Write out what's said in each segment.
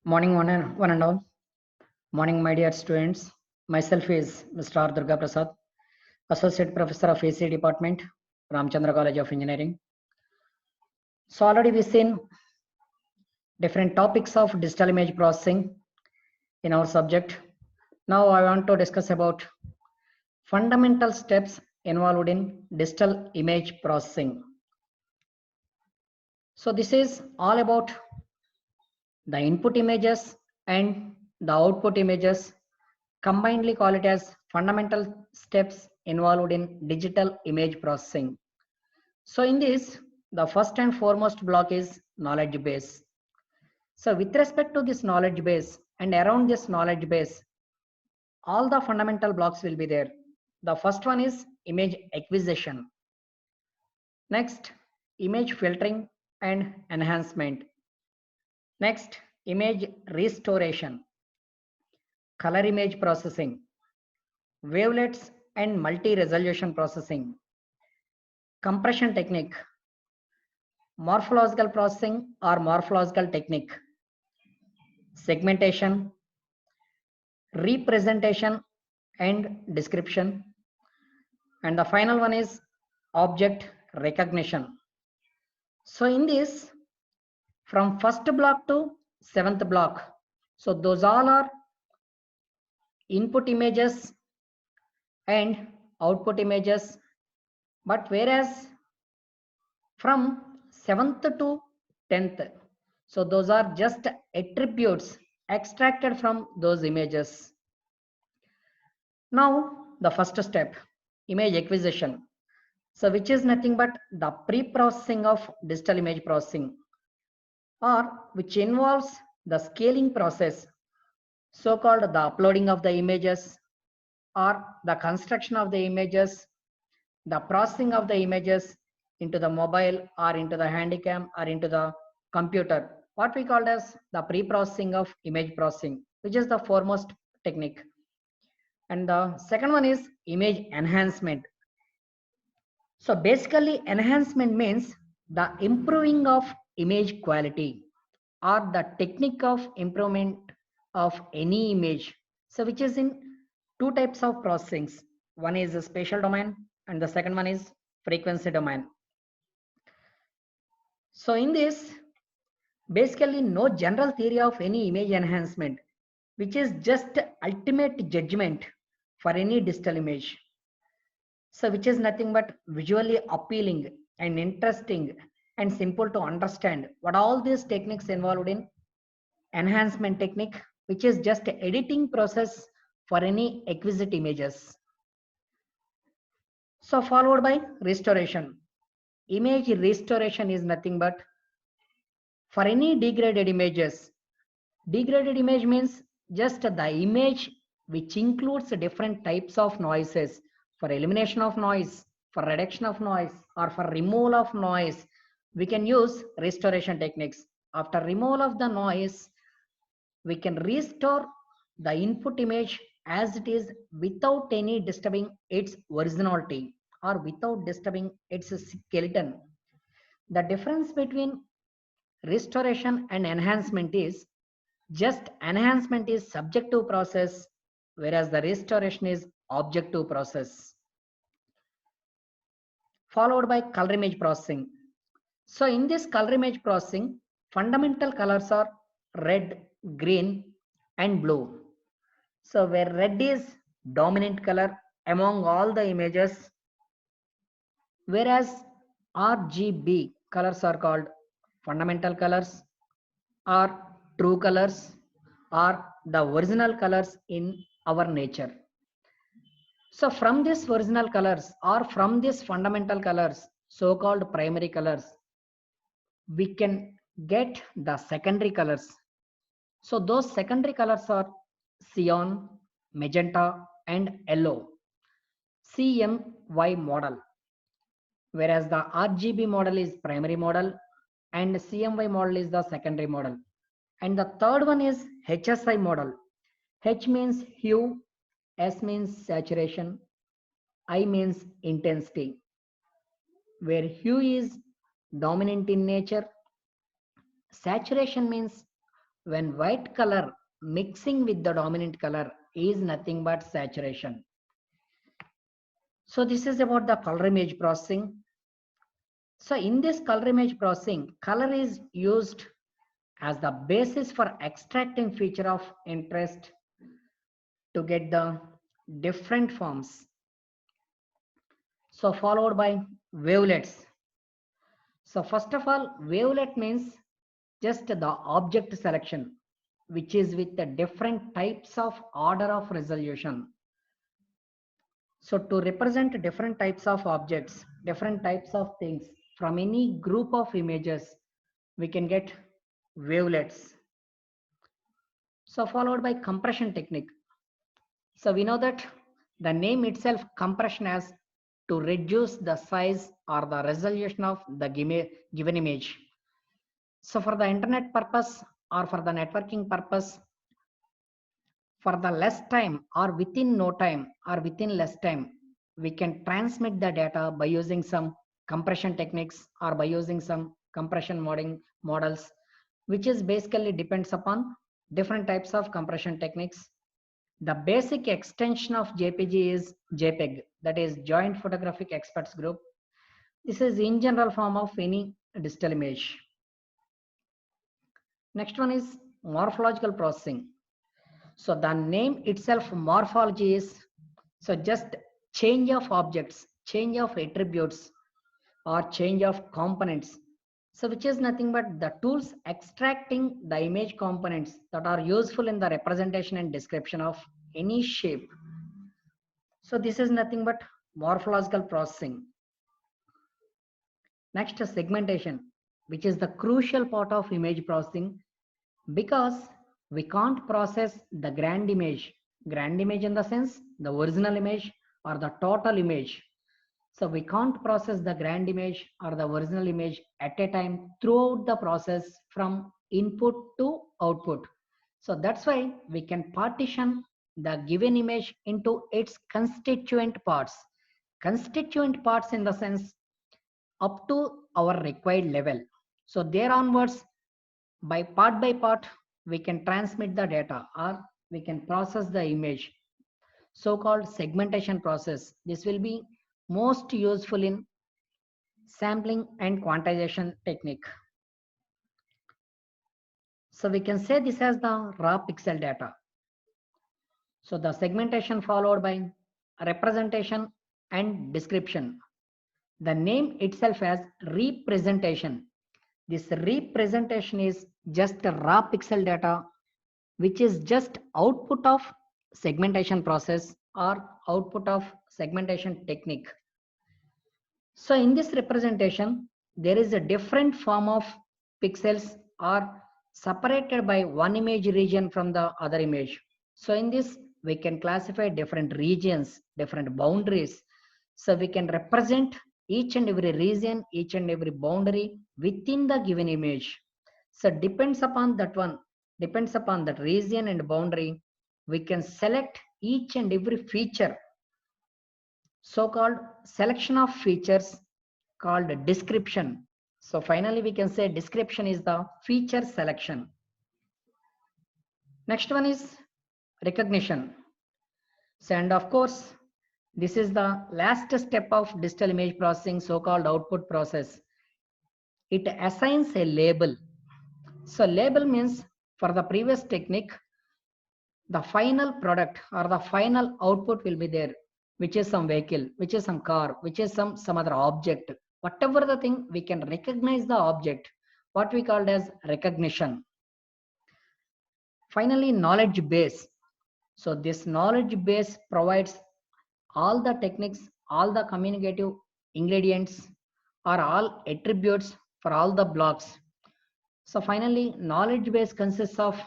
Morning, one and all. Morning, my dear students. Myself is Mr. R. Durga Prasad, Associate Professor of AC Department, Ramchandra College of Engineering. So already we've seen different topics of digital image processing in our subject. Now I want to discuss about fundamental steps involved in digital image processing. So this is all about the input images and the output images combinedly call it as fundamental steps involved in digital image processing. So in this, the first and foremost block is knowledge base. So with respect to this knowledge base and around this knowledge base, all the fundamental blocks will be there. The first one is image acquisition. Next, image filtering and enhancement. Next, image restoration, color image processing, wavelets and multi-resolution processing, compression technique, morphological processing or morphological technique, segmentation, representation and description, and the final one is object recognition. So in this, from first block to seventh block, so those all are input images and output images, but whereas from 7th to 10th, so those are just attributes extracted from those images. Now the first step, image acquisition, so which is nothing but the pre-processing of digital image processing, or which involves the scaling process, so called the uploading of the images or the construction of the images, the processing of the images into the mobile or into the handycam or into the computer, what we called as the pre-processing of image processing, which is the foremost technique. And the second one is image enhancement. So basically enhancement means the improving of image quality or the technique of improvement of any image. So which is in two types of processings. One is a spatial domain and the second one is frequency domain. So in this, basically no general theory of any image enhancement, which is just ultimate judgment for any digital image. So which is nothing but visually appealing and interesting and simple to understand. What all these techniques involved in enhancement technique, which is just editing process for any exquisite images. So followed by restoration. Image restoration is nothing but for any degraded images. Degraded image means just the image which includes different types of noises. For elimination of noise, for reduction of noise, or for removal of noise, we can use restoration techniques. After removal of the noise, we can restore the input image as it is without any disturbing its originality or without disturbing its skeleton. The difference between restoration and enhancement is just enhancement is subjective process, whereas the restoration is objective process. Followed by color image processing. So in this color image processing, fundamental colors are red, green, and blue. So where red is dominant color among all the images, whereas RGB colors are called fundamental colors or true colors or the original colors in our nature. So from these original colors or from these fundamental colors, so-called primary colors, we can get the secondary colors. So those secondary colors are cyan, magenta, and yellow, CMY model, whereas the RGB model is primary model and CMY model is the secondary model. And the third one is HSI model. H means hue, S means saturation, I means intensity, where hue is dominant in nature, saturation means when white color mixing with the dominant color is nothing but saturation. So this is about the color image processing. So in this color image processing, color is used as the basis for extracting feature of interest to get the different forms. So followed by wavelets. So first of all, wavelet means just the object selection, which is with the different types of order of resolution. So to represent different types of objects, different types of things from any group of images, we can get wavelets. So followed by compression technique. So we know that the name itself compression as to reduce the size or the resolution of the given image. So for the internet purpose or for the networking purpose, for the less time or within no time or within less time, we can transmit the data by using some compression techniques or by using some compression modeling models, which is basically depends upon different types of compression techniques. The basic extension of JPG is JPEG, that is Joint Photographic Experts Group. This is in general form of any digital image. Next one is morphological processing. So the name itself morphology is so just change of objects, change of attributes or change of components. So which is nothing but the tools extracting the image components that are useful in the representation and description of any shape. So this is nothing but morphological processing. Next is segmentation, which is the crucial part of image processing because we can't process the grand image in the sense the original image or the total image. So we can't process the grand image or the original image at a time throughout the process from input to output. So that's why we can partition the given image into its constituent parts. Constituent parts in the sense up to our required level. So there onwards, by part, we can transmit the data or we can process the image. So-called segmentation process. This will be most useful in sampling and quantization technique. So we can say this as the raw pixel data. So the segmentation followed by representation and description. The name itself as representation. This representation is just a raw pixel data, which is just output of segmentation process or output of segmentation technique. So in this representation, there is a different form of pixels are separated by one image region from the other image. So in this, we can classify different regions, different boundaries. So we can represent each and every region, each and every boundary within the given image. So depends upon that one, depends upon that region and boundary, we can select each and every feature. So-called selection of features called description. So finally, we can say description is the feature selection. Next one is recognition. So, and of course, this is the last step of digital image processing, so-called output process. It assigns a label. So label means for the previous technique, the final product or the final output will be there, which is some vehicle, which is some car, which is some other object. Whatever the thing, we can recognize the object, what we called as recognition. Finally, knowledge base. So this knowledge base provides all the techniques, all the communicative ingredients or all attributes for all the blocks. So finally, knowledge base consists of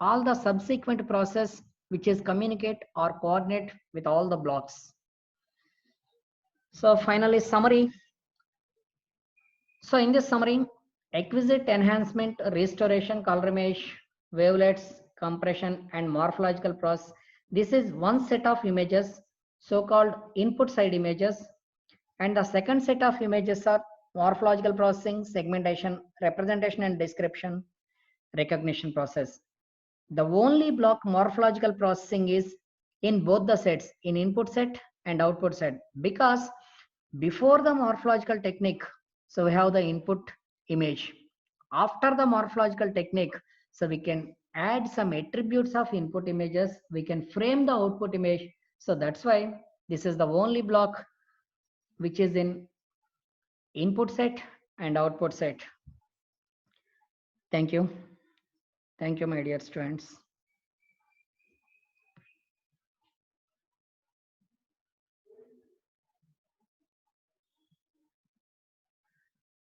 all the subsequent process which is communicate or coordinate with all the blocks. So finally, summary. So in this summary, exquisite enhancement, restoration, color image, wavelets, compression, and morphological process. This is one set of images, so-called input side images. And the second set of images are morphological processing, segmentation, representation, and description. recognition process. The only block morphological processing is in both the sets, in input set and output set, because before the morphological technique, so we have the input image. After the morphological technique, so we can add some attributes of input images, we can frame the output image. So that's why this is the only block which is in input set and output set. Thank you. Thank you, my dear students.